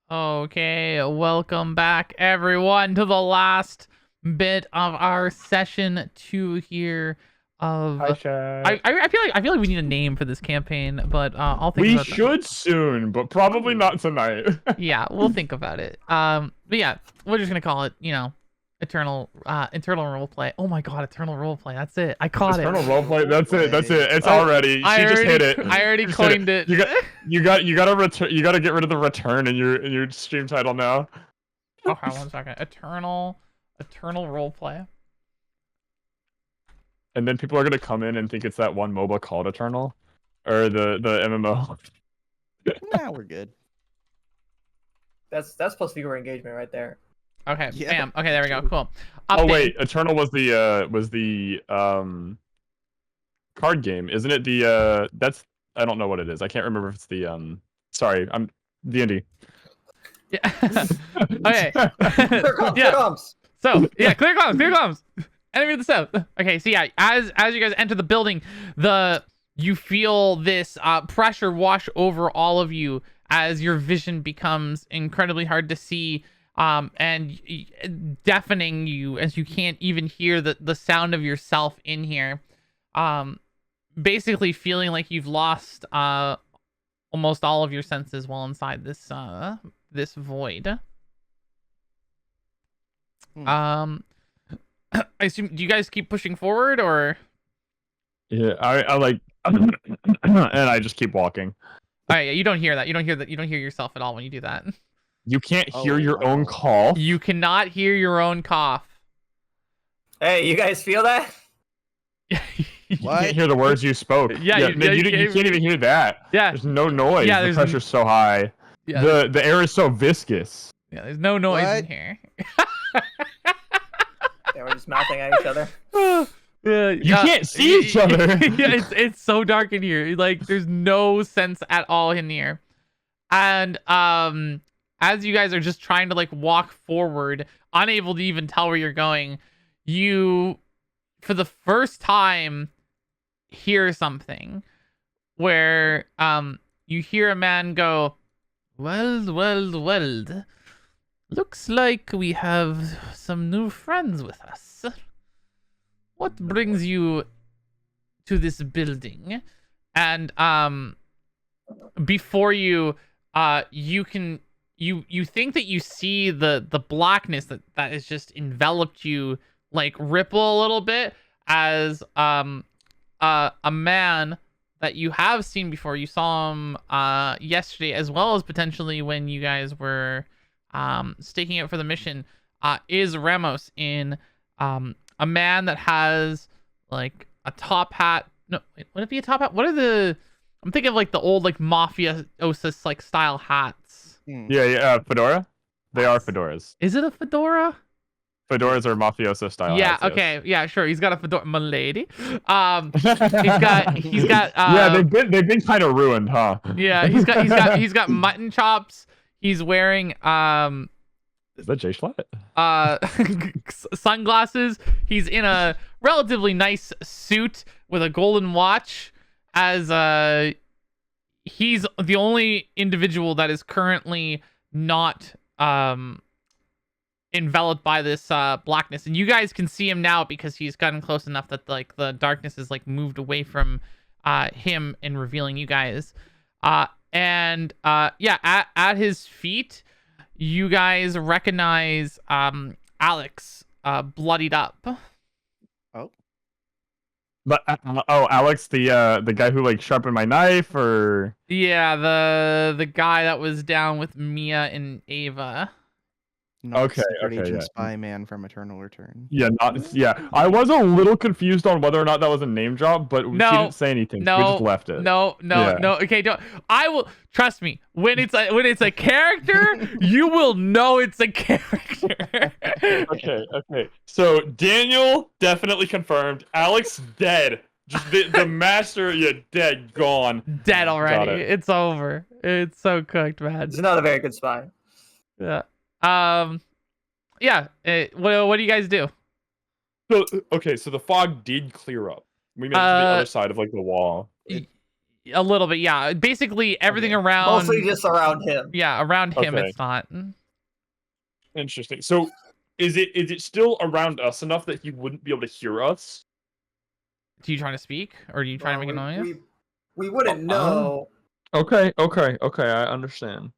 Okay, welcome back everyone to the last bit of our session 2 here of Hi, chat. I feel like we need a name for this campaign, but I'll think We about that. should soon, but probably not tonight. Yeah, we'll think about it. But yeah, we're just gonna call it, Eternal Roleplay. Oh my god, Eternal Roleplay. That's it. I caught Eternal it. roleplay. That's it. That's it. It's already. She just hit it. I already Just hit coined it. You gotta return. You gotta get rid of the return in your stream title now. Okay, 1 second. Eternal Roleplay. And then people are gonna come in and think it's that one MOBA called Eternal, or the MMO. Nah, we're good. That's supposed to be your engagement right there. Okay, Yeah. bam. Okay, there we go. Cool. Oh Update. wait, Eternal was the card game, isn't it? The that's I don't know what it is. I can't remember if it's the Sorry, I'm D&D. Yeah. Okay. Clear comms, Yeah. clear comms. So yeah, clear comms. Enemy of the south. Okay, so yeah, as you guys enter the building, you feel this pressure wash over all of you as your vision becomes incredibly hard to see, and deafening you as you can't even hear the sound of yourself in here. Basically feeling like you've lost almost all of your senses while inside this void. I assume, do you guys keep pushing forward, or? Yeah, I like, and I just keep walking. All right, yeah, you don't hear that. You don't hear yourself at all when you do that. You can't hear your own call. You cannot hear your own cough. Hey, you guys feel that? You What? can't hear the words you spoke. Yeah, you can't even hear that. Yeah. There's no noise. Yeah, the there's pressure's so high. Yeah. The air is so viscous. Yeah, there's no noise in What? here. Yeah, we're just mouthing at each other. You can't see each other. Yeah, it's so dark in here. Like, there's no sense at all in here. And as you guys are just trying to like walk forward, unable to even tell where you're going, you, for the first time, hear something where you hear a man go, well, looks like we have some new friends with us. What brings you to this building? And before you, you think that you see the blackness that has just enveloped you like ripple a little bit as a man that you have seen before. You saw him yesterday, as well as potentially when you guys were staking out for the mission, is Ramos, in a man that has like a top hat. No, wait, would it be a top hat? What are I'm thinking of like the old like mafiosis like style hats. Yeah, fedora. They are fedoras. Is it a fedora? Fedoras are mafioso style. Yeah. hats, yes. Okay. Yeah. Sure. He's got a fedora, my lady. He's got. Yeah, they've been kind of ruined, huh? Yeah. He's got mutton chops. He's wearing Is that J Schlatt? sunglasses. He's in a relatively nice suit with a golden watch, as he's the only individual that is currently not enveloped by this blackness. And you guys can see him now because he's gotten close enough that like the darkness is like moved away from him and revealing you guys. And at his feet, you guys recognize Alex, bloodied up. Oh. But Alex, the guy who like sharpened my knife, or Yeah, the guy that was down with Mia and Ava. Not Okay, Secret okay, Agent yeah. Spy Man from Eternal Return. yeah, I was a little confused on whether or not that was a name drop, but she didn't say anything. So we just left it. No. Okay, don't. I will, trust me. When it's a character, you will know it's a character. Okay. So Daniel definitely confirmed. Alex dead. Just the master, dead, gone. Dead already. Got it. It's over. It's so cooked, man. He's not a very good spy. Yeah. Yeah. What do you guys do? So the fog did clear up. We made it to the other side of like the wall. A little bit, yeah. Basically everything Okay. around. Mostly just around him. Yeah, around him Okay. it's not. Interesting. So, is it still around us enough that he wouldn't be able to hear us? Do you trying to speak, or are you trying to make a noise? We wouldn't know. Okay. I understand.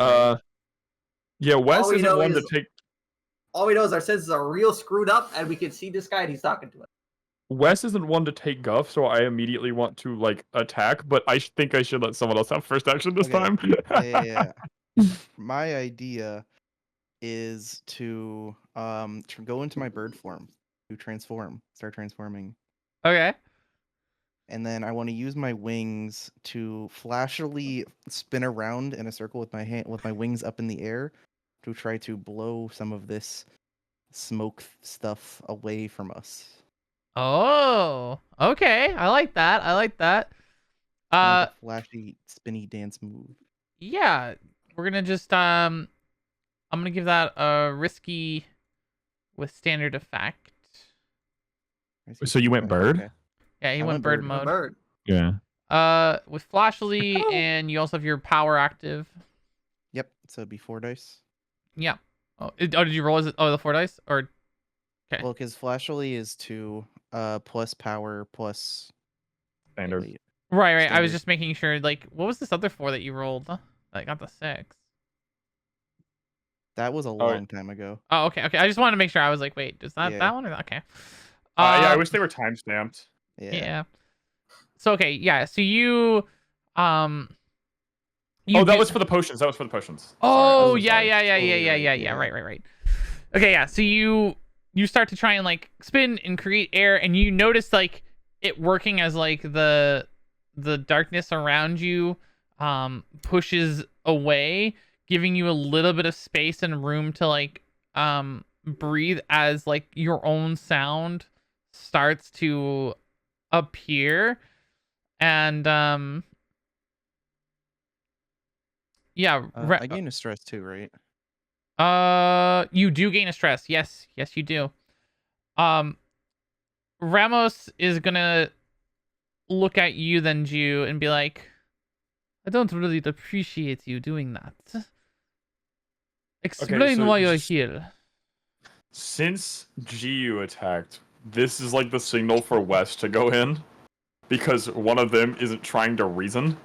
Alright. Yeah, Wes we isn't know one to is- take. All we know is our senses are real screwed up, and we can see this guy and he's talking to us. Wes isn't one to take guff, so I immediately want to like attack. But I think I should let someone else have first action this Okay. time. Yeah. My idea is to go into my bird form, to start transforming. Okay. And then I want to use my wings to flashily spin around in a circle with my wings up in the air to try to blow some of this smoke stuff away from us. Oh, okay. I like that. Like a flashy spinny dance move. Yeah. We're gonna just I'm gonna give that a risky with standard effect. I see So you went that. bird? Okay. Yeah, he I went went bird bird. mode. Bird. Yeah. With flashly, and you also have your power active. Yep. So it'd be 4 dice. Yeah. Oh, did you roll? Is it? Oh, the 4 dice, or okay. Well, because flashly is 2 plus power plus Standard. wait, Right. I was standard. just making sure. Like, what was this other 4 that you rolled? I got the 6. That was a long time ago. Oh, okay. I just wanted to make sure. I was like, wait, is that Yeah. that one? Or okay. Yeah, I wish they were time stamped. Yeah. So okay, yeah. So you That did- was for the potions. That was for the potions. Oh, Sorry, yeah. Totally right, yeah. Right. Okay, yeah. So you start to try and like spin and create air, and you notice like it working as like the darkness around you pushes away, giving you a little bit of space and room to like breathe as like your own sound starts to appear. And yeah, I gain a stress too, right? you do gain a stress. Yes, you do. Ramos is gonna look at you then, Jew, and be like, I don't really appreciate you doing that. Explain so why you're just- here. Since GU attacked, this is like the signal for West to go in, because one of them isn't trying to reason.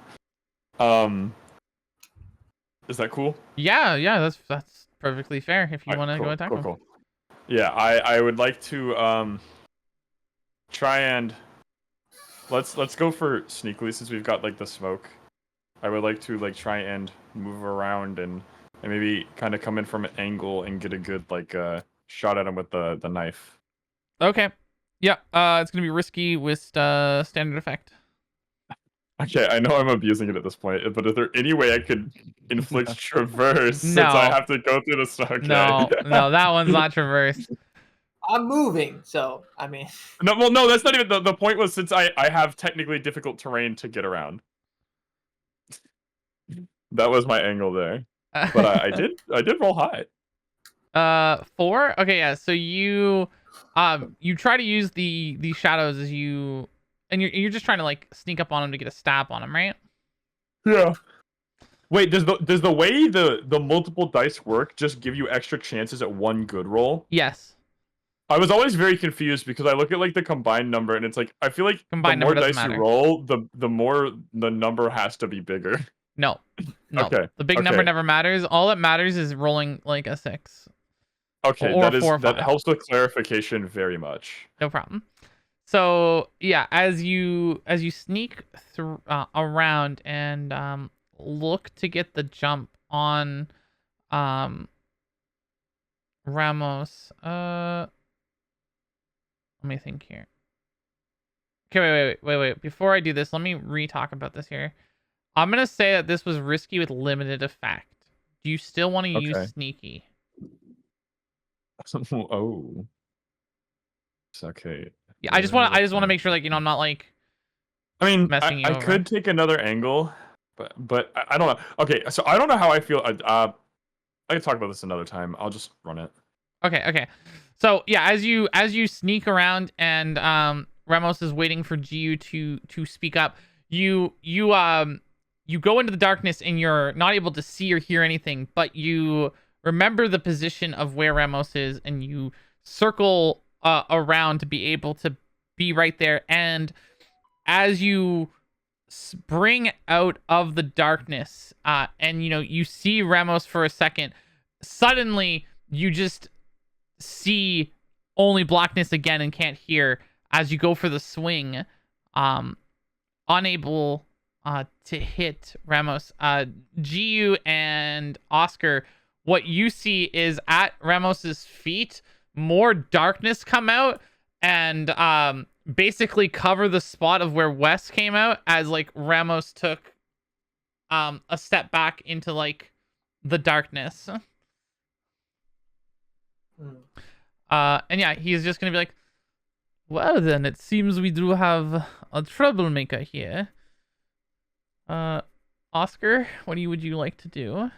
Is that cool? Yeah, that's perfectly fair if you want to go attack him. Cool. Yeah, I would like to try and let's go for sneakily since we've got like the smoke. I would like to like try and move around and maybe kind of come in from an angle and get a good like shot at him with the knife. Okay. Yeah, it's gonna be risky with standard effect. Okay, I know I'm abusing it at this point, but is there any way I could inflict traverse since No. I have to go through the okay. No, that one's not traverse. I'm moving, so I mean. No, that's not even the point. Was since I have technically difficult terrain to get around. That was my angle there, but I did roll high. 4. Okay, yeah. So you try to use the shadows as you, and you're just trying to like sneak up on him to get a stab on him, right? Yeah. Wait, does the way the multiple dice work just give you extra chances at one good roll? Yes. I was always very confused because I look at like the combined number and it's like I feel like Combined the more number doesn't dice you matter. roll, the more the number has to be bigger. No. Okay, The big number okay. never matters. All that matters is rolling like a 6. Okay, Or that 4 or that 5. helps with clarification very much. No problem. So yeah, as you sneak through around and look to get the jump on Ramos. Let me think here. Okay, wait. Before I do this, let me re-talk about this here. I'm gonna say that this was risky with limited effect. Do you still want to use Okay. sneaky? Oh. It's okay. Yeah, I just want to make sure, like, you know, I'm not like. I mean, messing you I over. could take another angle, but I don't know. Okay, so I don't know how I feel. I can talk about this another time. I'll just run it. Okay. So yeah, as you sneak around and Ramos is waiting for Giu to speak up, you go into the darkness and you're not able to see or hear anything, but you remember the position of where Ramos is, and you circle around to be able to be right there. And as you spring out of the darkness, and you see Ramos for a second, suddenly you just see only blackness again and can't hear as you go for the swing, unable to hit Ramos. Giu and Oscar, what you see is at Ramos's feet, more darkness come out and basically cover the spot of where Wes came out, as like Ramos took a step back into like the darkness. And yeah, he's just gonna be like, well then, it seems we do have a troublemaker here. Oscar, what would you like to do?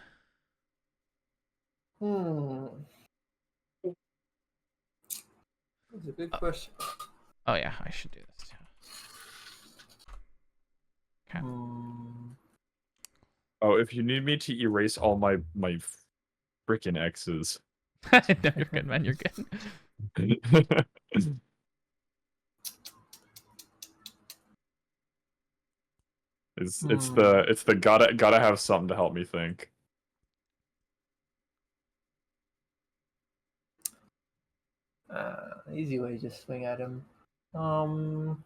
That's a good question. Oh yeah, I should do this too. Okay. Oh, if you need me to erase all my freaking X's. No, you're good, man. You're good. It's the gotta have something to help me think. Easy way, just swing at him. I'll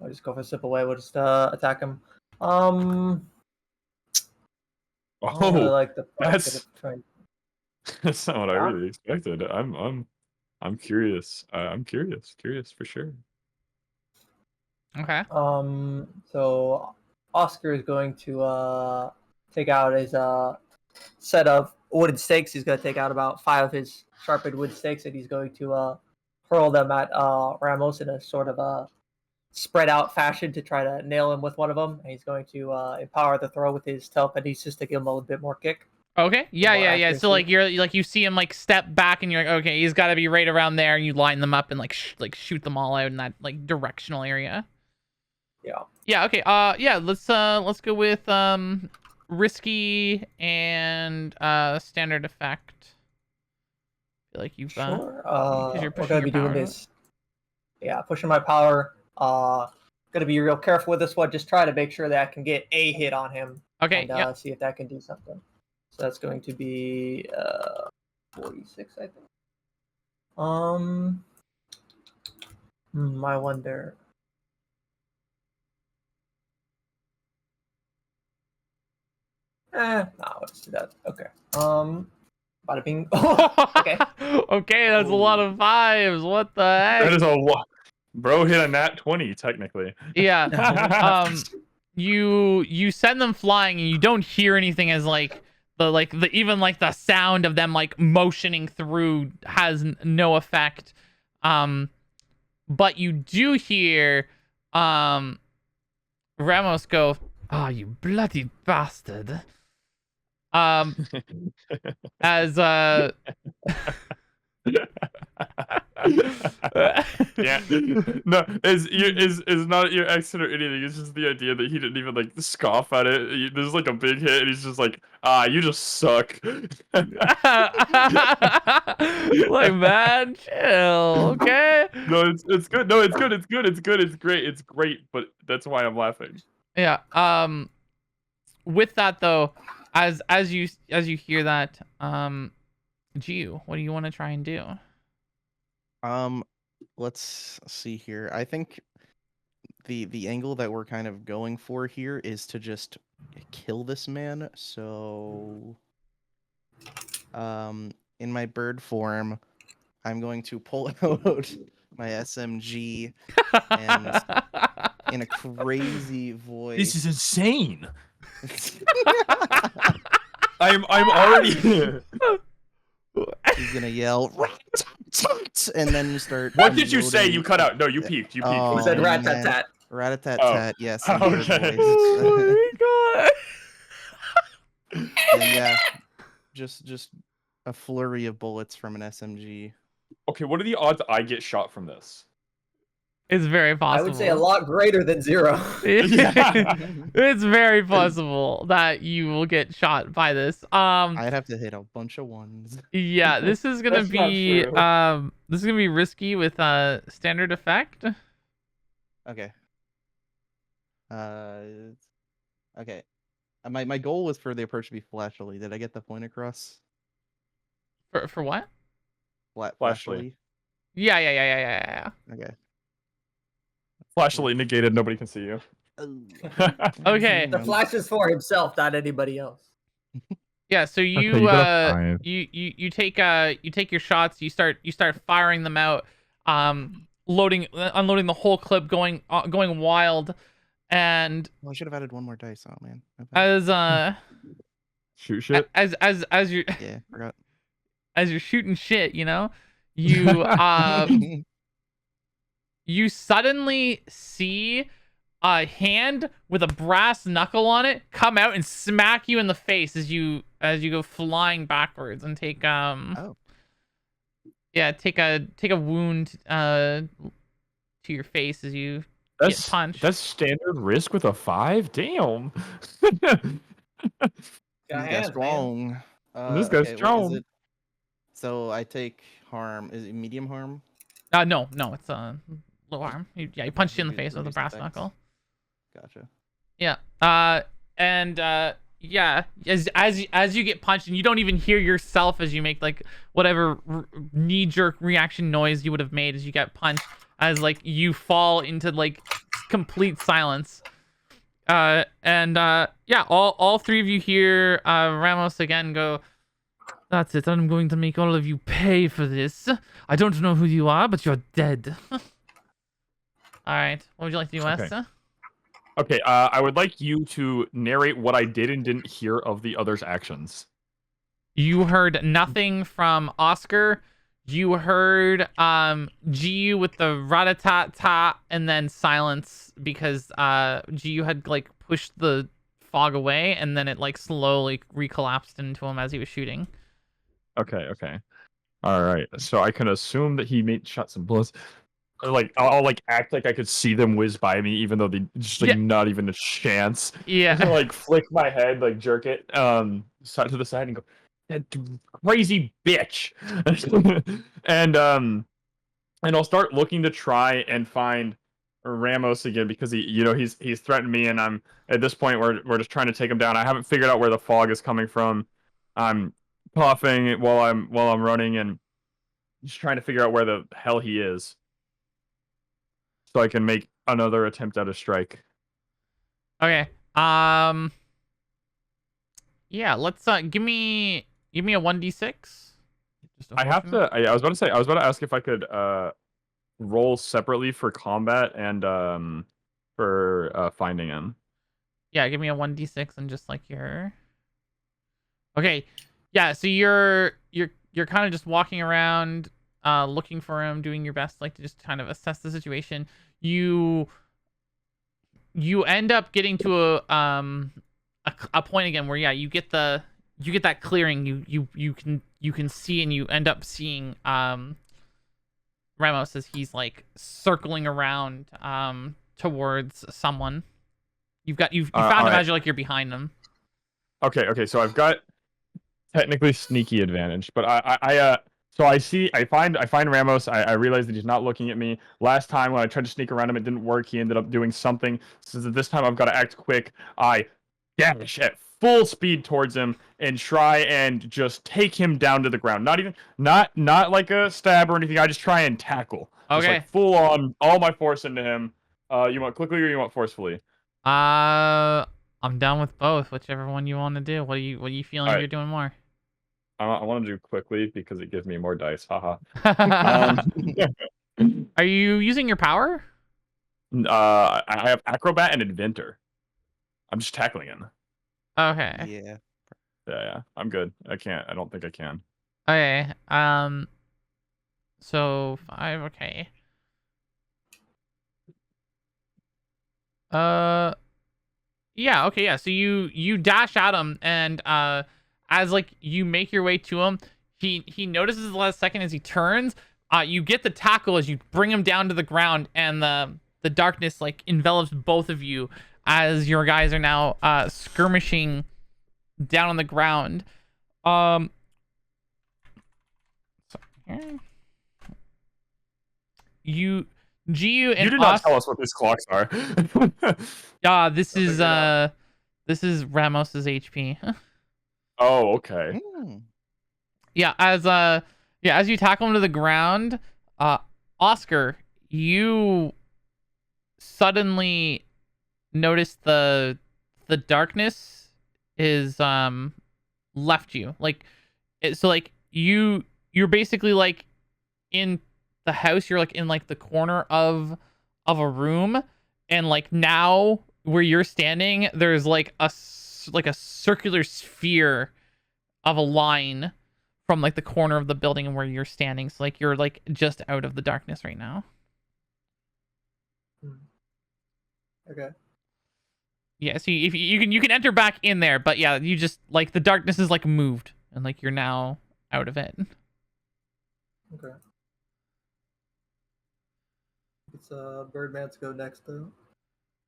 just go for a simple way. We'll just attack him. I don't really like the that's that's not what I really expected. I'm curious. I'm curious for sure. Okay. So Oscar is going to take out his set of wooden stakes. He's going to take out about 5 of his sharpened wood stakes, and he's going to hurl them at Ramos in a sort of a spread out fashion to try to nail him with one of them. And he's going to empower the throw with his telekinesis to give him a little bit more kick. Okay. Yeah. So like you see him like step back, and you're like, okay, he's got to be right around there, and you line them up and like shoot them all out in that like directional area. Yeah. Yeah. Okay. Yeah. Let's go with risky and standard effect. I feel like you've sure. you're We're gonna be doing power, this. Yeah, pushing my power. Gonna be real careful with this one. Just try to make sure that I can get a hit on him. Okay. And see if that can do something. So that's going to be 46, I think. I wonder. No, let's do that. Okay. Bada bing. Okay. Okay, that's a lot of 5s. What the heck? That is a lot. Bro hit a nat 20 technically. Yeah. You send them flying, and you don't hear anything as like the sound of them like motioning through has no effect. But you do hear Ramos go, "Ah, you bloody bastard." As Yeah. No, is not your accent or anything. It's just the idea that he didn't even like scoff at it. There's like a big hit, and he's just like, you just suck. like, man, chill, okay? No, it's good. No, it's good. It's good. It's good. It's great. It's great. But that's why I'm laughing. Yeah. With that though, as you hear that, Giu, what do you want to try and do? Let's see here. I think the angle that we're kind of going for here is to just kill this man. So in my bird form, I'm going to pull out my SMG and in a crazy voice. This is insane. I'm already. He's gonna yell, "Rat-tat-tat," and then start. What did you say? unloading- You cut out. No, you peeked. You peeked. He said Oh, rat man. tat tat. Rat-a-tat-tat. Yes. in bird Okay. voice. Oh my god. And yeah, just a flurry of bullets from an SMG. Okay, what are the odds I get shot from this? It's very possible. I would say a lot greater than 0. It's very possible that you will get shot by this. I'd have to hit a bunch of ones. Yeah, this is gonna That's not be true. this is gonna be risky with standard effect. Okay. Okay. My goal was for the approach to be flashily. Did I get the point across? For what? Flashily. Flashily. Yeah. Okay. Flashlight negated. Nobody can see you. Okay. The flash is for himself, not anybody else. Yeah, so you you got a 5. you take your shots, you start firing them out, unloading the whole clip, going wild, and Well, I should have added one more dice. Oh man. as Shoot shit. as you Yeah, forgot. as you're shooting shit, you know, you you suddenly see a hand with a brass knuckle on it come out and smack you in the face as you go flying backwards and take Oh. yeah, take a wound to your face as you get punched. That's standard risk with a 5. Damn. Got This guy's hands, man. strong. This guy's okay, what strong. is it? So I take harm. Is it medium harm? No, it's low harm. You punched you in the face with a Reduced brass effects. knuckle. Gotcha. Yeah. Yeah, as you get punched and you don't even hear yourself as you make like whatever knee-jerk reaction noise you would have made as you get punched, as like you fall into like complete silence. Yeah, all three of you hear Ramos again go, "That's it. I'm going to make all of you pay for this. I don't know who you are, but you're dead." All right. What would you like to do, Wes? Okay. Okay, I would like you to narrate what I did and didn't hear of the others' actions. You heard nothing from Oscar. You heard GU with the rat-a-tat-tat and then silence because GU had like pushed the fog away and then it like slowly recollapsed into him as he was shooting. Okay. All right. So I can assume that he made shot some bullets. Like I'll like act like I could see them whiz by me, even though they just like not even a chance. Yeah. I like flick my head, like jerk it, side to the side, and go, "That crazy bitch," and I'll start looking to try and find Ramos again because he's threatened me, and I'm at this point we're just trying to take him down. I haven't figured out where the fog is coming from. I'm coughing while I'm running and just trying to figure out where the hell he is, so I can make another attempt at a strike. Okay. Yeah, let's give me a 1d6. I have to. I was about to ask if I could roll separately for combat and for finding him. Yeah, give me a 1d6 and just like your. Okay. Yeah, so you're kind of just walking around looking for him, doing your best like to just kind of assess the situation. You end up getting to a point again where you get that clearing. You can see and you end up seeing Ramos as he's like circling around towards someone. You found him right. as you're behind him. Okay, so I've got technically sneaky advantage, but I find Ramos. I realize that he's not looking at me. Last time when I tried to sneak around him, it didn't work. He ended up doing something. So this time I've got to act quick. I dash at full speed towards him and try and just take him down to the ground. Not like a stab or anything. I just try and tackle. Okay. Just like full on, all my force into him. You want quickly or you want forcefully? I'm down with both. Whichever one you want to do. What are you feeling you're doing more? I want to do quickly because it gives me more dice. Haha. Are you using your power? I have acrobat and inventor. I'm just tackling him. Okay. Yeah. I'm good. I don't think I can. Okay. So 5. Okay. Yeah. Okay. Yeah. So you dash at him, and as like you make your way to him, he notices the last second as he turns. You get the tackle as you bring him down to the ground, and the darkness like envelops both of you as your guys are now skirmishing down on the ground. So here. Giu and You did not tell us what these clocks are. This is Ramos's HP. Oh, okay. Yeah, as you tackle him to the ground, Oscar, you suddenly notice the darkness is left you. Like so like you're basically like in the house, you're like in like the corner of a room, and like now where you're standing there's like a circular sphere of a line from like the corner of the building where you're standing. So like you're like just out of the darkness right now. Okay. Yeah, so if you can enter back in there, but yeah, you just like the darkness is like moved and like you're now out of it. Okay. It's Birdman's go next though.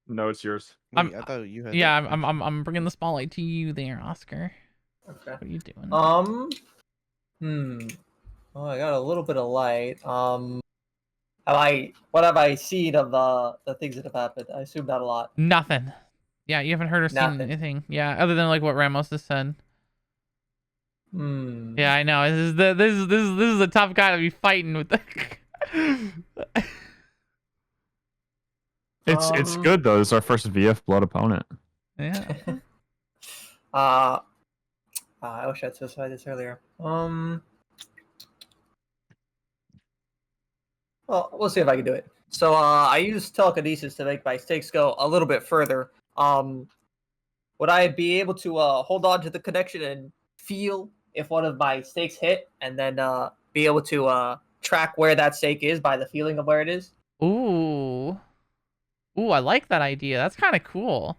No, it's yours. Wait, I thought you had. Yeah, I'm bringing the spotlight to you there, Oscar. Okay. What are you doing? Well, I got a little bit of light. What have I seen of the things that have happened? I assume not a lot. Nothing. Yeah, you haven't heard or seen Nothing. anything. Yeah, other than like what Ramos has said. Hmm. Yeah, I know. This is a tough guy to be fighting with. It's good though. It's our first VF blood opponent. Yeah. I wish I'd specified this earlier. Well, we'll see if I can do it. So I use telekinesis to make my stakes go a little bit further. Would I be able to hold on to the connection and feel if one of my stakes hit, and then be able to track where that stake is by the feeling of where it is? Ooh, I like that idea. That's kind of cool.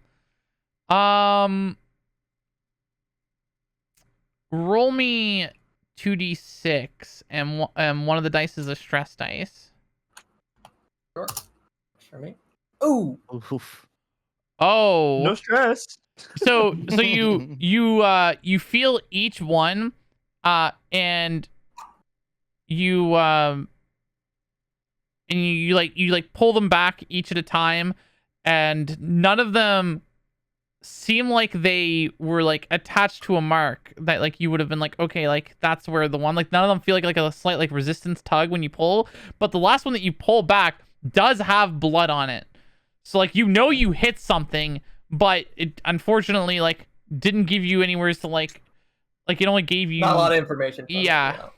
Roll me 2d6, and one of the dice is a stress dice. Sure. For me. Ooh. Oof. Oh. No stress. So you feel each one, and you pull them back each at a time, and none of them seem like they were like attached to a mark that like you would have been like, okay, like that's where the one, like none of them feel like a slight like resistance tug when you pull, but the last one that you pull back does have blood on it. So like you hit something, but it unfortunately like didn't give you anywhere to like it only gave you Not a lot of information. Yeah.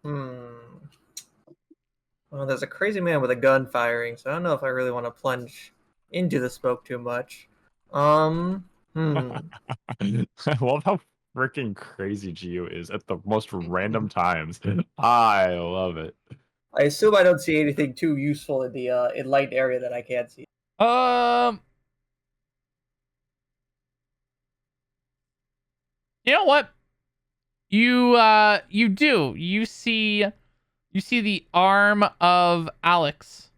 Well, there's a crazy man with a gun firing, so I don't know if I really want to plunge into the smoke too much. I love how freaking crazy Giu is at the most random times. I love it. I assume I don't see anything too useful in the enlightened area that I can't see. You know what? You do. You see the arm of Alex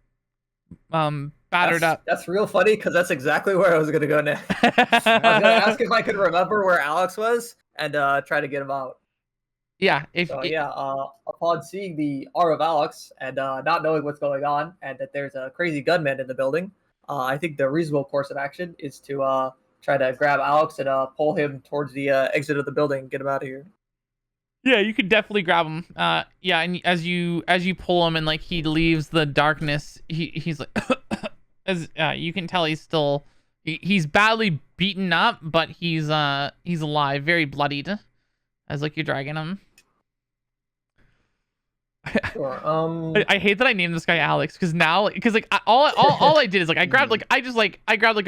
battered up. That's real funny because that's exactly where I was gonna go next. I was gonna ask if I could remember where Alex was and try to get him out. Yeah. Upon seeing the arm of Alex and not knowing what's going on and that there's a crazy gunman in the building, I think the reasonable course of action is to try to grab Alex and pull him towards the exit of the building and get him out of here. Yeah, you could definitely grab him. Yeah, and as you pull him and like he leaves the darkness, he's like, as you can tell he's still he's badly beaten up, but he's alive, very bloodied, as like you're dragging him. Sure. I hate that I named this guy Alex because now all I did is like I grabbed like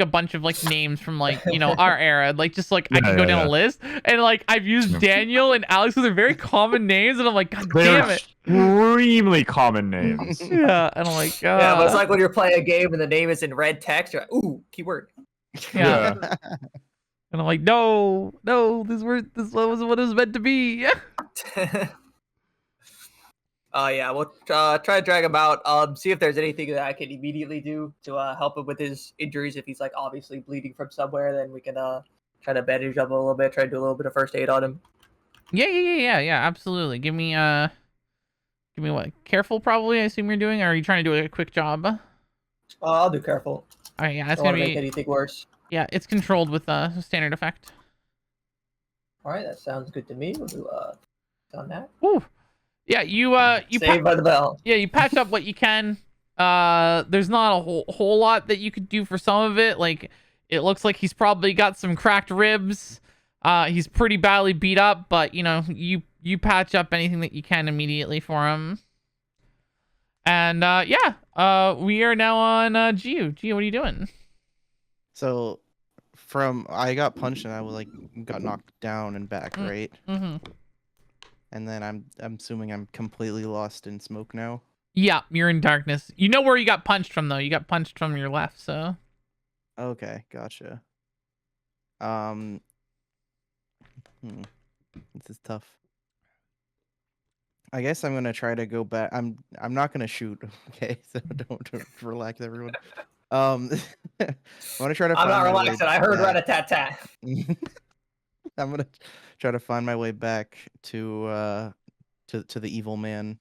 a bunch of like names from like our era, like just like I can go down a list, and like I've used Daniel and Alex because they're very common names, and I'm like, God damn it, extremely common names. Yeah, and I'm like, yeah, but it's like when you're playing a game and the name is in red text, you're like, ooh, keyword. Yeah. And I'm like, no, this was what it was meant to be. Yeah, we'll try to drag him out. See if there's anything that I can immediately do to help him with his injuries. If he's like obviously bleeding from somewhere, then we can try to bandage up a little bit, try to do a little bit of first aid on him. Yeah, absolutely. Give me what? Careful, probably. I assume you're doing. Or are you trying to do a quick job? I'll do careful. All right, yeah, that's Don't gonna want to be. make anything worse. Yeah, it's controlled with standard effect. All right, that sounds good to me. We'll do on that. Woo. Yeah, you Saved by the bell. Yeah, you patch up what you can. There's not a whole lot that you could do for some of it. Like, it looks like he's probably got some cracked ribs. He's pretty badly beat up, but you know, you patch up anything that you can immediately for him. And we are now on Gio. Gio, what are you doing? So, I got punched and I was like got knocked down and back, right? Mm-hmm. And then I'm assuming I'm completely lost in smoke now. Yeah, you're in darkness. You know where you got punched from though. You got punched from your left, so. Okay, gotcha. This is tough. I guess I'm gonna try to go back. I'm not gonna shoot. Okay, so don't relax, everyone. I'm gonna try to. I'm not find my way relaxing. I heard back. rat-a-tat-tat. I'm gonna try to find my way back to the evil man.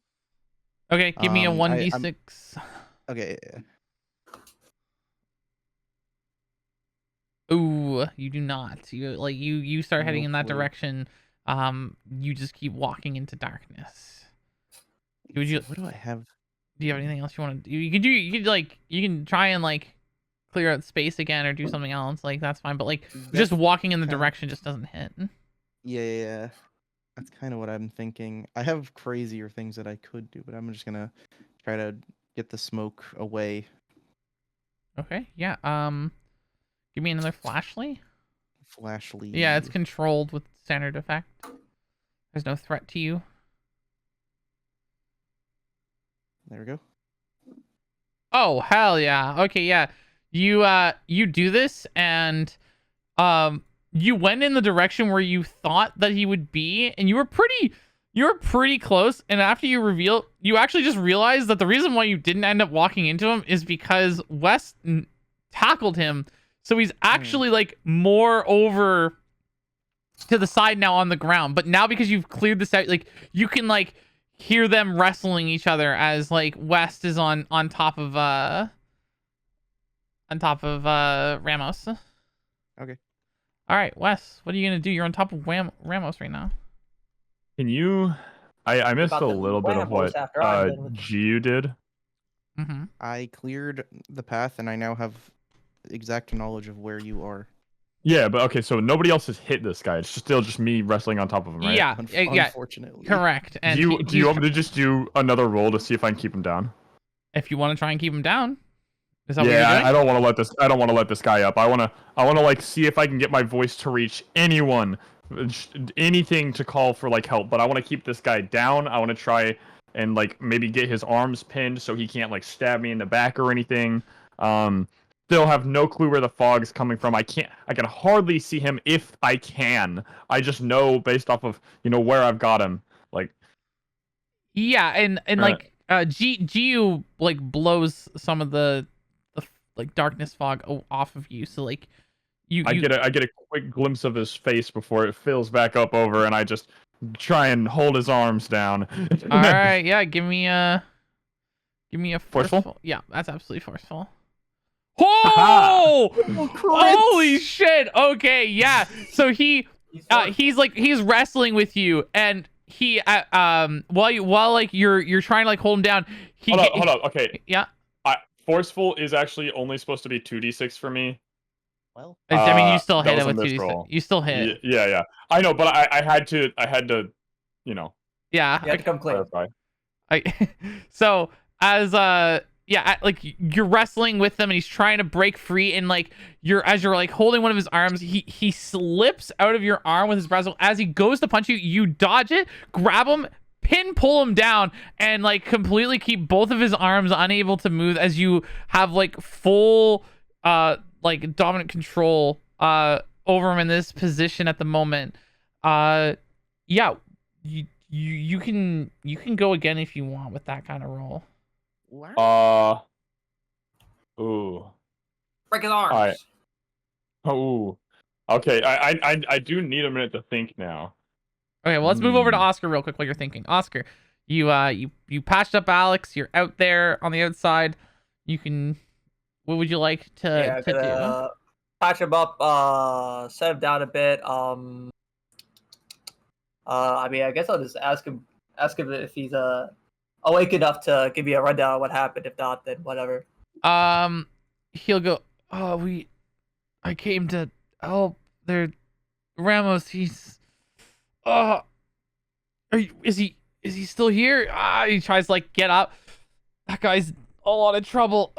Okay, give me a 1d6. Okay. Ooh, you do not. You start heading in that Hopefully. direction. You just keep walking into darkness. What do I have? Do you have anything else you want to do? You can try and like clear out space again or do something else. Like that's fine, but like just walking in the direction just doesn't hit. Yeah. That's kind of what I'm thinking. I have crazier things that I could do, but I'm just gonna try to get the smoke away. Okay, yeah. Give me another flashlight. Flashlight. Yeah, it's controlled with standard effect. There's no threat to you. There we go. Oh hell yeah. Okay, yeah. You do this and you went in the direction where you thought that he would be, and you were pretty close. And after you actually just realized that the reason why you didn't end up walking into him is because Wes tackled him. So he's actually like more over to the side now on the ground. But now because you've cleared this out, like you can like hear them wrestling each other as like West is on top of Ramos. Okay. All right, Wes, what are you gonna do? You're on top of Ramos right now. Can you? I missed About a the little bit of what Ramos after I'm done with- Giu did. Mm-hmm. I cleared the path, and I now have exact knowledge of where you are. Yeah, but okay, so nobody else has hit this guy. It's still just me wrestling on top of him, right? Yeah, yeah, Unfortunately. correct. And Do you want me to just do another roll to see if I can keep him down? if you want to try and keep him down, is that what Yeah, you're doing? I don't want to let this. I don't want to let this guy up. I want to like see if I can get my voice to reach anyone, anything to call for like help. But I want to keep this guy down. I want to try and like maybe get his arms pinned so he can't like stab me in the back or anything. Still have no clue where the fog's coming from. I can hardly see him if I can. I just know based off of where I've got him. Like Yeah, and like Giu like blows some of the like darkness fog off of you, so like I get a quick glimpse of his face before it fills back up over, and I just try and hold his arms down. All right, yeah, give me a Forceful? forceful. Yeah, that's absolutely forceful. Oh! Holy shit! Okay, yeah. So he's wrestling with you, and he while like you're trying to like hold him down. Hold up. Okay. Yeah. Forceful is actually only supposed to be 2d6 for me. Well, I mean, you still that hit it was with a 2d6. misroll. You still hit. Yeah. I know, but I had to, Yeah. You had to come clean. clarify. So as like you're wrestling with him and he's trying to break free, and like as you're like holding one of his arms, he slips out of your arm with his bracelet. As he goes to punch you, you dodge it, grab him, pull him down, and like completely keep both of his arms unable to move as you have like full like dominant control over him in this position at the moment. Yeah, you can go again if you want with that kind of roll. Wow. Ooh. Break his arms. Alright. Ooh. Okay, I do need a minute to think now. Okay, well, let's move over to Oscar real quick while you're thinking. Oscar, you patched up Alex. You're out there on the outside. You can. What would you like to do? Patch him up. Set him down a bit. I mean, I guess I'll just ask him if he's awake enough to give me a rundown of what happened. If not, then whatever. He'll go. Oh, I came to help. There, Ramos. He's. Is he still here? He tries to like get up. That guy's a lot of trouble.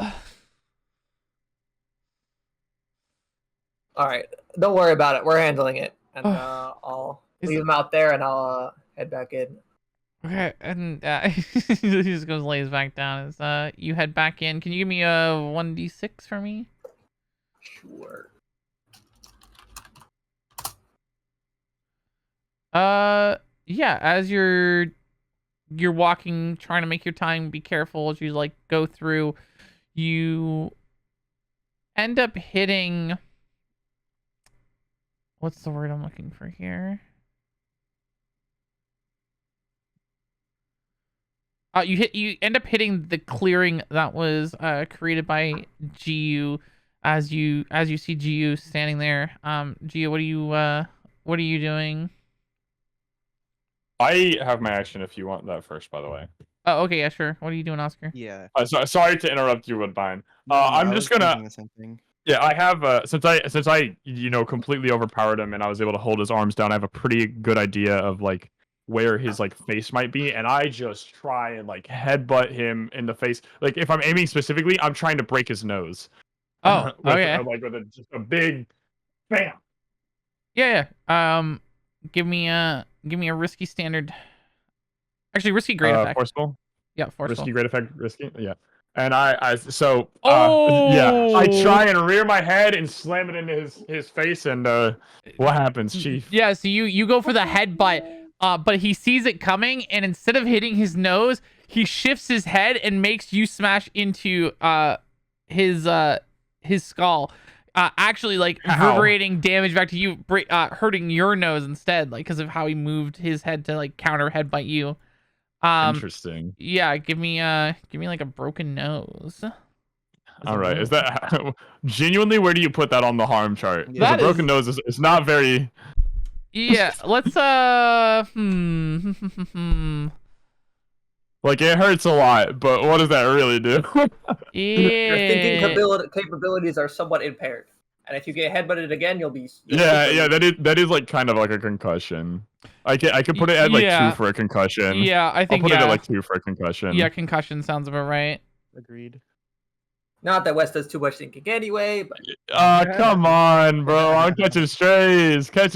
All right, don't worry about it. We're handling it, and I'll leave him out there, and I'll head back in. Okay, and he just goes lays back down. As you head back in, can you give me a 1d6 for me? Sure. Yeah, as you're walking, trying to make your time, be careful as you like go through, you end up hitting, what's the word I'm looking for here? You end up hitting the clearing that was created by GU as you see GU standing there. GU, what are you doing? I have my action if you want that first, by the way. Oh, okay, yeah, sure. What are you doing, Oscar? Yeah. Sorry to interrupt you, Woodbine. No, I'm I just was gonna. thinking the same thing. Yeah, I have since I completely overpowered him and I was able to hold his arms down. I have a pretty good idea of like where his like face might be, and I just try and like headbutt him in the face. Like if I'm aiming specifically, I'm trying to break his nose. Oh, okay. Like with just a big bam. Yeah. Give me a risky standard. Actually, risky great effect. Forceful. Yeah, forceful. Risky great effect. Risky. Yeah. And yeah, I Oh! try and rear my head and slam it into his face, and what happens, Chief? Yeah, so you go for the headbutt, but he sees it coming, and instead of hitting his nose, he shifts his head and makes you smash into his skull. Actually, like reverberating damage back to you, hurting your nose instead, like because of how he moved his head to like counter headbutt you. Interesting. Yeah, give me like a broken nose. All right, is that genuinely? Where do you put that on the harm chart? Yeah. A broken nose is not very. Yeah, let's Like it hurts a lot, but what does that really do? Your thinking Yeah. capabilities are somewhat impaired, and if you get headbutted again, you'll be. Yeah, that is like kind of like a concussion. I could put it at like 2 for a concussion. Yeah, I think I'll put it at like 2 for a concussion. Yeah, concussion sounds about right. Agreed. Not that West does too much thinking anyway, but. Come on, bro! I'm catching strays. But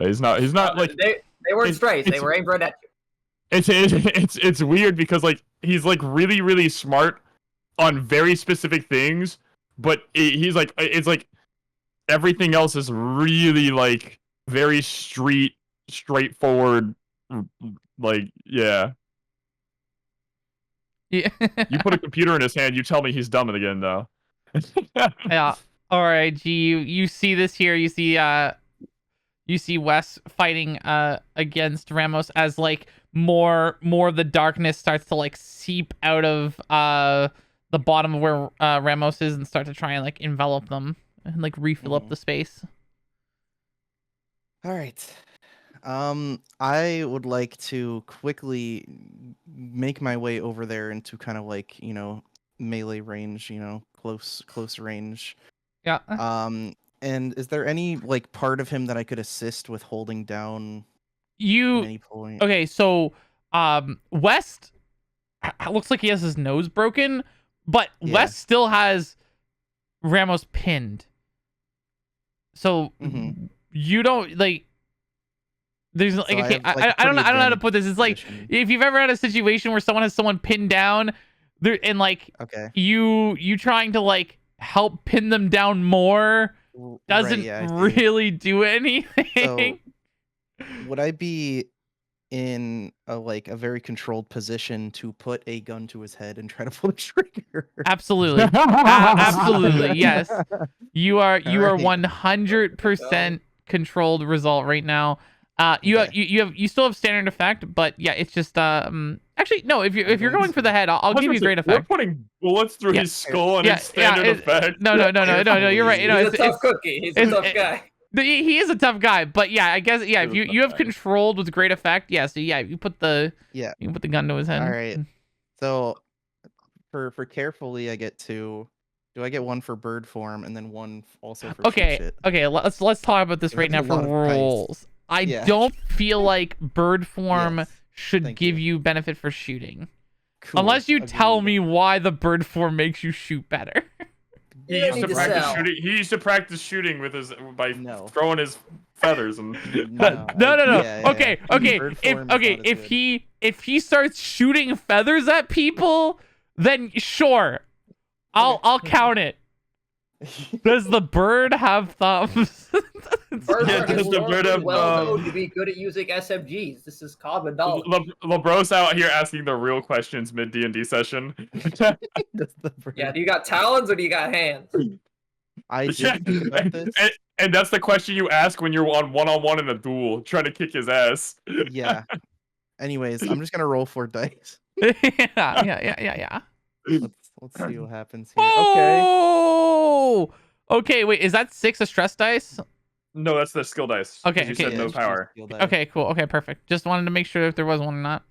he's not like. They weren't strays. They were aimed right at you. It's weird because like he's like really really smart on very specific things, but he's like it's like everything else is really like very straightforward. Like yeah. Yeah. You put a computer in his hand, you tell me he's dumb again though. Yeah. All right, G. You see this here. You see Wes fighting against Ramos as like more of the darkness starts to like seep out of the bottom of where Ramos is and start to try and like envelop them and like refill up the space. All right. I would like to quickly make my way over there into kind of like, melee range, close range. Yeah. And is there any like part of him that I could assist with holding down at any point? Okay, so West looks like he has his nose broken, but West still has Ramos pinned. So you don't like. There's like, okay, I don't know how to put this. It's like if you've ever had a situation where someone has someone pinned down, there and like you trying to like help pin them down more, Right, doesn't yeah, I see. really do anything. Would I be in a very controlled position to put a gun to his head and try to pull the trigger? Absolutely. Absolutely. Yes. You are Alright. 100% controlled result right now. You still have standard effect, but yeah, it's just actually no, if you're going for the head, I'll give you great We're effect. putting bullets through Yeah. his skull and it's standard effect. No, you're right. He's a tough cookie. He's a tough guy. He is a tough guy, but yeah, I guess yeah, if you have controlled with great effect, yeah, so yeah, you put the gun to his head. All right. So for carefully, I get 2. Do I get 1 for bird form and then 1 also for shoot shit? Okay, let's talk about this right now That's a for lot of dice. rolls. I Yeah. don't feel like bird form Yes, should thank give you. you benefit for shooting. Cool, Unless you tell agreed. me why the bird form makes you shoot better. He You used need to to practice sell. shooting. He used to practice shooting with his by No. throwing his feathers and. No. Yeah, Okay. Bird form is not as good. If he starts shooting feathers at people, then sure. I'll count it. Does the bird have thumbs? Birds Yeah, are does the bird historically have, well known to be good at using SMGs. This is common knowledge. LeBro's out here asking the real questions mid D&D session. Does the bird- Yeah, do you got talons or do you got hands? I did think about this. And that's the question you ask when you're on one-on-one in a duel, trying to kick his ass. Yeah. Anyways, I'm just gonna roll 4 dice. yeah. Let's see what happens here. Okay. Oh! Okay, wait, is that 6 a stress dice? No, that's the skill dice. 'cause Okay, you okay. said Yeah, no it's just power. skill dice. Okay, cool. Okay, perfect. Just wanted to make sure if there was one or not.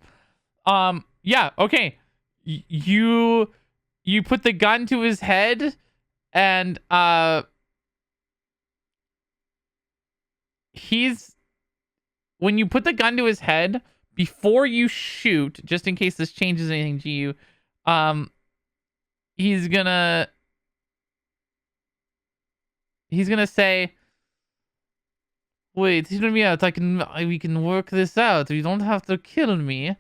Yeah, okay. You put the gun to his head and when you put the gun to his head before you shoot, just in case this changes anything to you, he's gonna say, wait, hear me out. We can work this out. You don't have to kill me.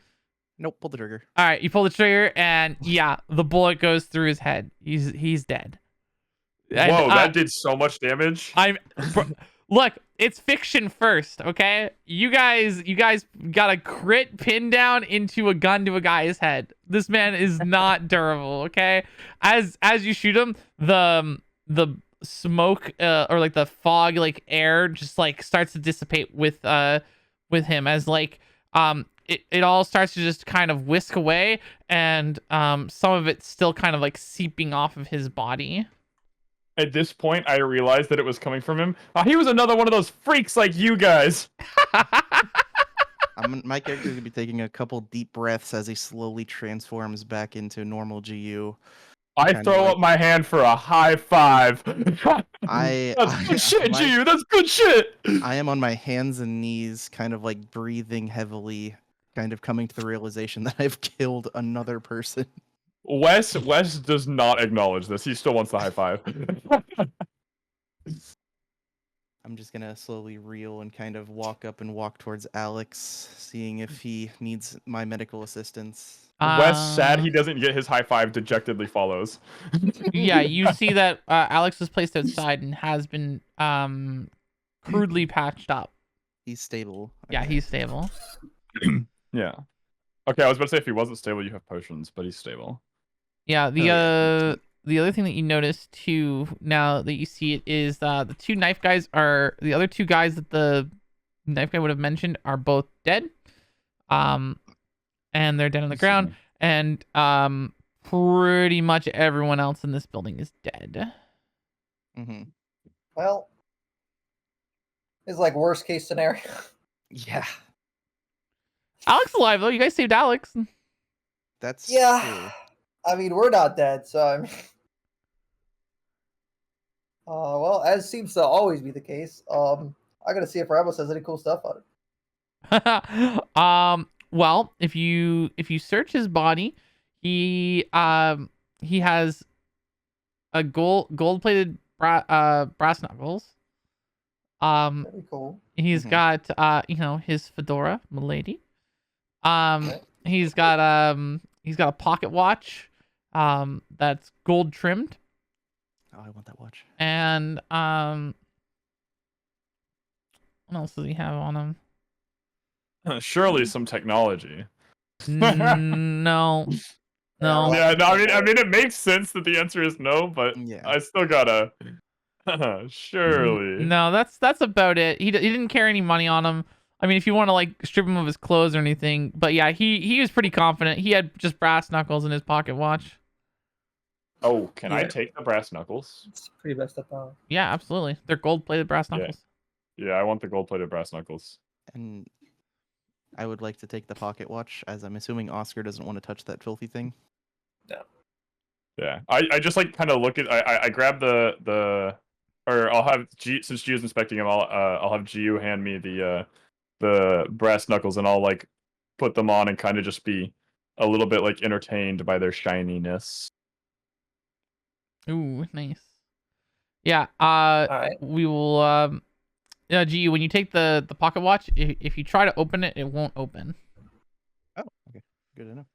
Nope, pull the trigger. All right, you pull the trigger, and yeah, the bullet goes through his head. He's dead. And, Whoa, that did so much damage. Look, it's fiction first, okay? You guys got a crit pin down into a gun to a guy's head. This man is not durable, okay? As you shoot him, the smoke or like the fog like air just like starts to dissipate with him as like it all starts to just kind of whisk away, and some of it's still kind of like seeping off of his body. At this point, I realized that it was coming from him. He was another one of those freaks like you guys. My character's gonna be taking a couple deep breaths as he slowly transforms back into normal GU. I throw up my hand for a high five. That's good shit, GU. That's good shit. I am on my hands and knees, kind of like breathing heavily, kind of coming to the realization that I've killed another person. Wes does not acknowledge this. He still wants the high five. I'm just gonna slowly reel and kind of walk up and walk towards Alex, seeing if he needs my medical assistance. Wes, sad he doesn't get his high five, dejectedly follows. Yeah, you see that Alex was placed outside and has been crudely patched up. He's stable. Yeah, he's stable. Yeah. Okay, I was about to say if he wasn't stable, you have potions, but he's stable. Yeah, the other thing that you notice too, now that you see it, is the two knife guys are the other two guys that the knife guy would have mentioned are both dead. And they're dead on the ground, and pretty much everyone else in this building is dead. Mm-hmm. Well, it's like worst case scenario. Yeah, Alex is alive though. You guys saved Alex. that's Yeah. true. I mean, we're not dead, so I mean, well, as seems to always be the case. I gotta see if Ramos has any cool stuff on it. Well, if you search his body, he has a gold plated brass knuckles. Very cool. He's Mhm. got his fedora, milady. Okay. He's got a pocket watch, that's gold trimmed. Oh, I want that watch. And what else does he have on him? Surely some technology. No. No. Yeah, no, I mean, it makes sense that the answer is no, but Yeah. I still gotta. Surely. No, that's about it. He didn't carry any money on him. I mean, if you want to like strip him of his clothes or anything, but yeah, he was pretty confident. He had just brass knuckles in his pocket watch. Oh, can I Yeah. take the brass knuckles? It's pretty messed up. Yeah, absolutely. They're gold-plated brass knuckles. Yeah, I want the gold-plated brass knuckles. And I would like to take the pocket watch, as I'm assuming Oscar doesn't want to touch that filthy thing. Yeah, I just like kind of look at I grab the or I'll have since Gio's inspecting him, I'll have Gio hand me the brass knuckles, and I'll like put them on and kind of just be a little bit like entertained by their shininess. Ooh, nice. Yeah. Alright. We will. Yeah, G. When you take the pocket watch, if you try to open it, it won't open. Oh, okay. Good enough.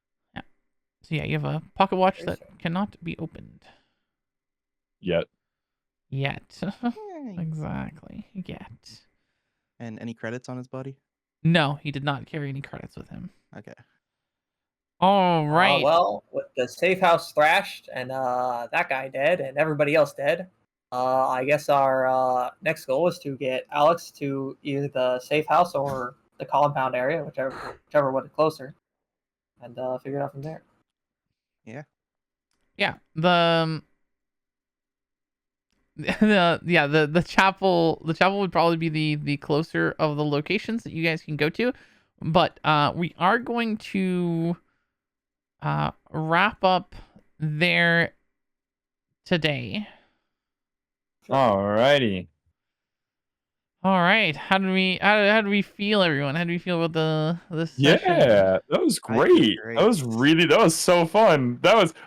So yeah, you have a pocket watch that cannot be opened Yet. yet. Yay. Exactly. Yet. And any credits on his body? No, he did not carry any credits with him. Okay. All right. Well, with the safe house thrashed and that guy dead and everybody else dead, I guess our next goal is to get Alex to either the safe house or the compound area, whichever one is closer, and figure it out from there. Yeah. The chapel would probably be the closer of the locations that you guys can go to, but we are going to wrap up there today. Alrighty. All right. How do we feel, everyone? How do we feel about this session? Yeah, that was great. great. That was so fun.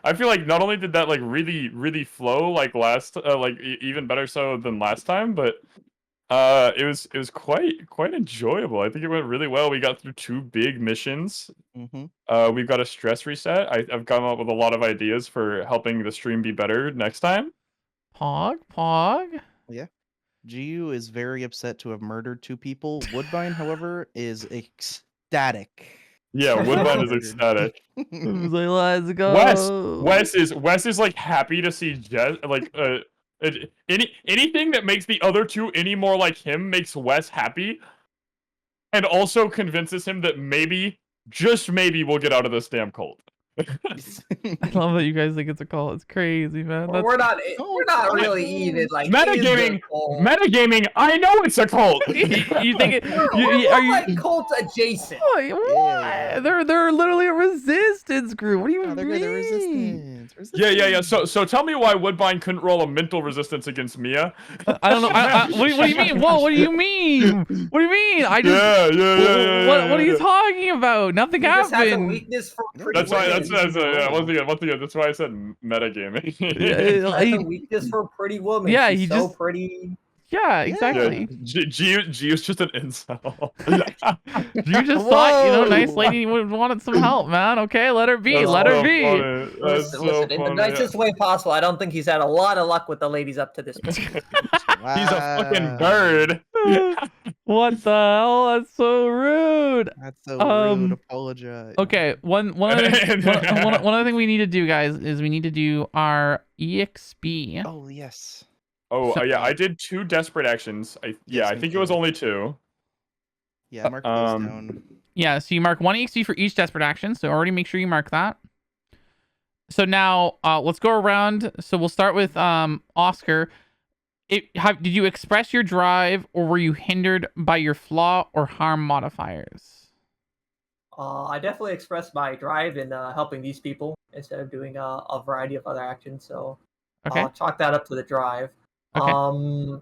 I feel like not only did that like really flow like even better so than last time, but it was quite enjoyable. I think it went really well. We got through 2 big missions. Mm-hmm. We've got a stress reset. I've come up with a lot of ideas for helping the stream be better next time. Pog. Giu is very upset to have murdered 2 people. Woodbine, however, is ecstatic. Yeah, Woodbine is Murdered. ecstatic. He's like, let's go. Wes is like happy to see Jess. Like anything that makes the other 2 any more like him makes Wes happy, and also convinces him that maybe, just maybe, we'll get out of this damn cult. I love that you guys think it's a cult. It's crazy, man. Well, we're not really even like Metagaming. I know it's a cult. You think it? We're Are you? like cult adjacent. What? Yeah. They're literally a resistance group. What do you Oh, they're mean? good at resistance. Yeah. So tell me why Woodbine couldn't roll a mental resistance against Mia. I don't know. What do you mean? Whoa! What do you mean? What do you mean? I just. Yeah. What are you talking about? Nothing He just has a happened. weakness for pretty That's why. women. Once again. That's why I said metagaming. He has a weakness for pretty women. Yeah, She's he so just- pretty. Yeah, exactly. Gio's just an incel. You just thought, nice lady would wanted some help, man. Okay, let her be. That's Let her so be. funny. That's Listen, in the nicest way possible. I don't think he's had a lot of luck with the ladies up to this point. He's a fucking bird. What the hell? That's so rude. That's so rude. Apologize. Okay, one other thing we need to do, guys, is we need to do our EXP. Oh yes. Oh yeah, I did 2 desperate actions. I me think it was too. only 2. Yeah, mark those down. Yeah, so you mark 1 EXP for each desperate action. So already make sure you mark that. So now let's go around. So we'll start with Oscar. Did you express your drive, or were you hindered by your flaw or harm modifiers? I definitely expressed my drive in helping these people instead of doing a variety of other actions. So Okay. I'll chalk that up to the drive. Okay.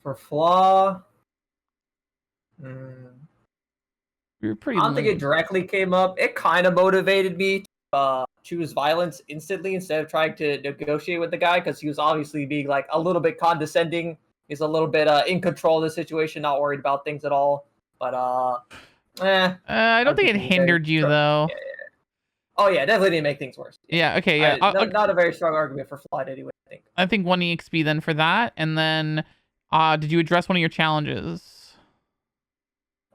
For flaw, You're pretty. I don't think it directly came up. It kind of motivated me to choose violence instantly instead of trying to negotiate with the guy, because he was obviously being like a little bit condescending. He's a little bit in control of the situation, not worried about things at all. But I don't think it hindered you though. Oh yeah, definitely didn't make things worse. Yeah. Okay. Yeah. Not a very strong argument for flight anyway. I think. I think 1 EXP then for that, and then, did you address one of your challenges?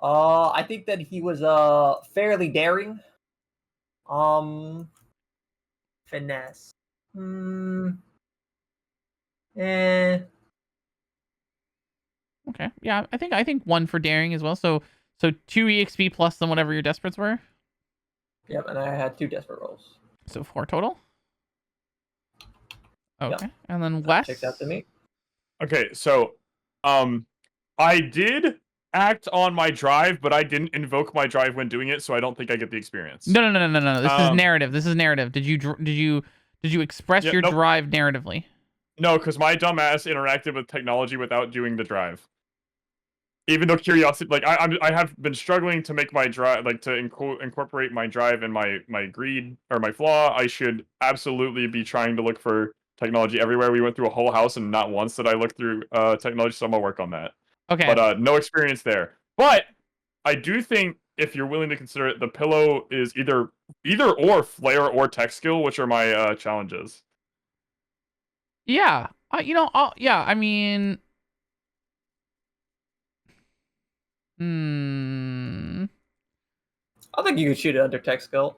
I think that he was fairly daring. Finesse. Eh. Okay. Yeah. I think 1 for daring as well. So 2 EXP plus than whatever your desperates were. Yep, and I had 2 desperate rolls. So 4 total. Okay. Yep. And then That Wes. checks out to me. Okay, so I did act on my drive, but I didn't invoke my drive when doing it, so I don't think I get the experience. No. This is narrative. This is narrative. Did you express your nope. drive narratively? No, because my dumbass interacted with technology without doing the drive. Even though curiosity, like I have been struggling to make my drive, like to incorporate my drive and my greed or my flaw. I should absolutely be trying to look for technology everywhere. We went through a whole house and not once did I look through technology, so I'm gonna work on that. Okay. But no experience there. But I do think if you're willing to consider it, the pillow is either or flare or tech skill, which are my challenges. Yeah. Yeah. I mean. I think you could shoot it under tech skill.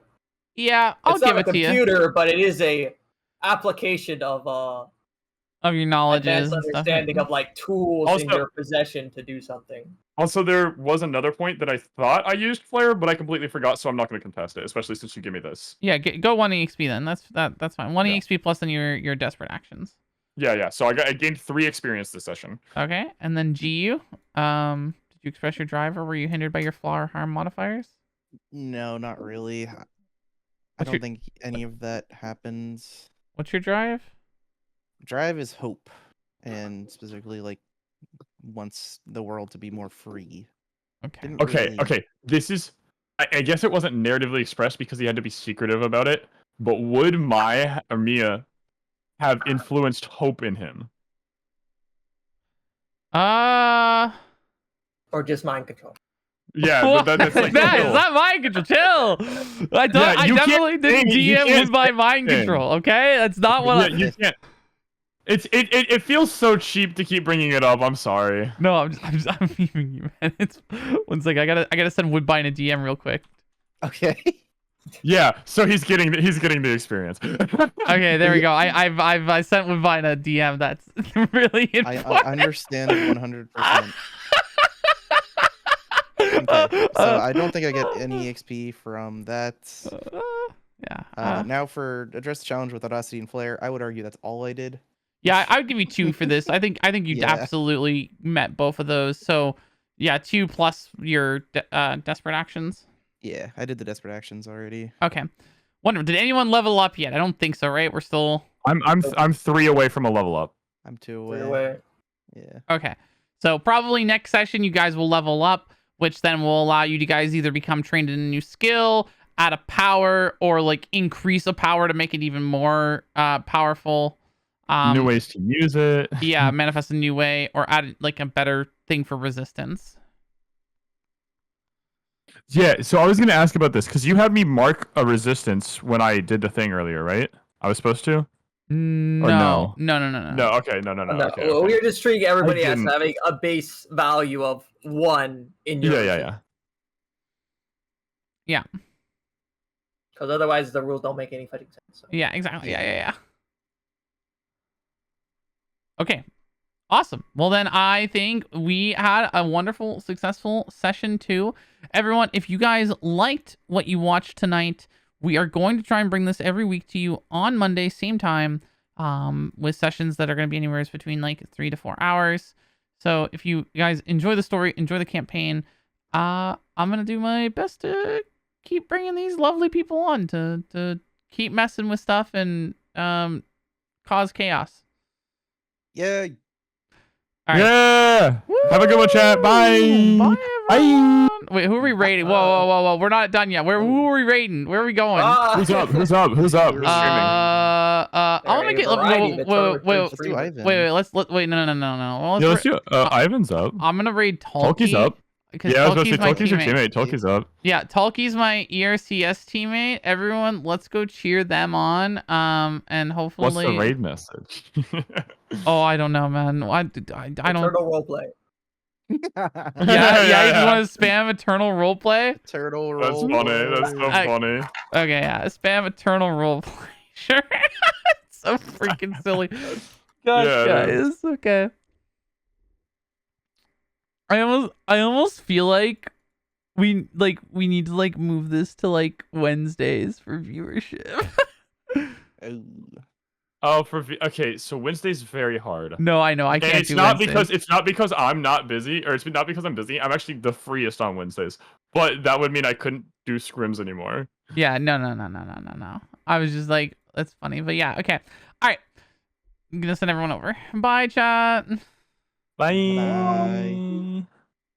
Yeah, I'll it's give not it to you. a computer, but it is a application of your knowledge advanced and understanding stuff. of like tools Also, in your possession to do something. Also, there was another point that I thought I used flare, but I completely forgot, so I'm not going to contest it, especially since you give me this. Yeah, go 1 EXP then. That's fine. 1 Yeah. EXP plus than your desperate actions. Yeah. So I gained 3 experience this session. Okay, and then GU, did you express your drive, or were you hindered by your flaw or harm modifiers? No, not really. I don't think any of that happens. What's your drive? Drive is hope, and specifically like wants the world to be more free. Okay. Okay. This is, I guess it wasn't narratively expressed because he had to be secretive about it. But would Maya or Mia have influenced hope in him? Or just mind control. Yeah, that's like that is not mind control. Chill. I definitely didn't DM with my mind control. Okay, that's not what you can't. It feels so cheap to keep bringing it up. I'm sorry. No, I'm leaving you, man. It's one second. I gotta send Woodbine a DM real quick. Okay. Yeah, so he's getting the experience. Okay, there we go. I sent Woodbine a DM. That's really important. I understand 100%. Okay, so I don't think I get any XP from that. Yeah. Now for address the challenge with Audacity and Flare, I would argue that's all I did. Yeah, I would give you 2 for this. I think you absolutely met both of those. So yeah, 2 plus your desperate actions. Yeah, I did the desperate actions already. Okay. Wonder, did anyone level up yet? I don't think so, right? We're still. I'm 3 away from a level up. I'm 2 away. Yeah. Okay. So probably next session you guys will level up, which then will allow you to guys either become trained in a new skill, add a power, or like increase a power to make it even more powerful. New ways to use it. Yeah, manifest a new way, or add like a better thing for resistance. Yeah, so I was gonna ask about this because you had me mark a resistance when I did the thing earlier, right? I was supposed to. No. No, okay, no. Okay, well, okay. we're just treating everybody as didn't. having a base value of 1 in your. Yeah. Because otherwise the rules don't make any fucking sense. So. Yeah, exactly. Yeah. Okay. Awesome. Well, then I think we had a wonderful, successful session too. Everyone, if you guys liked what you watched tonight, we are going to try and bring this every week to you on Monday, same time, with sessions that are going to be anywhere between like 3 to 4 hours. So if you guys enjoy the story, enjoy the campaign, I'm going to do my best to keep bringing these lovely people on to keep messing with stuff and cause chaos. Yeah. All right. Yeah. Woo! Have a good one, chat. Bye. Bye. Wait, who are we rating? Whoa. We're not done yet. Who are we rating? Where are we going? Who's up? Who's up? I want to get. Wait. Let's. Wait. No. Let's do Ivan's up. I'm gonna raid Talkie. Talkie's up. because Yeah, I was about to say, Tulky's my Tolkien's your teammate. teammate. Tolkien's up. Yeah, Tulky's my ERCS teammate. Everyone, let's go cheer them on. And hopefully. What's the raid message? Oh, I don't know, man. I don't. Eternal roleplay. Yeah. If you want to spam eternal roleplay. Turtle That's roll. funny. That's so funny. Okay, yeah, spam eternal roleplay. Sure. It's so freaking silly. Gosh, Yeah, it guys. Okay. I almost feel like we need to like move this to like Wednesdays for viewership. Oh. Oh, okay. So Wednesday's very hard. No, I know I And can't it's do not Wednesdays. because I'm not busy, or it's not because I'm busy. I'm actually the freest on Wednesdays. But that would mean I couldn't do scrims anymore. Yeah, no. I was just like, that's funny, but yeah, okay. All right, I'm gonna send everyone over. Bye, chat. Bye. Bye.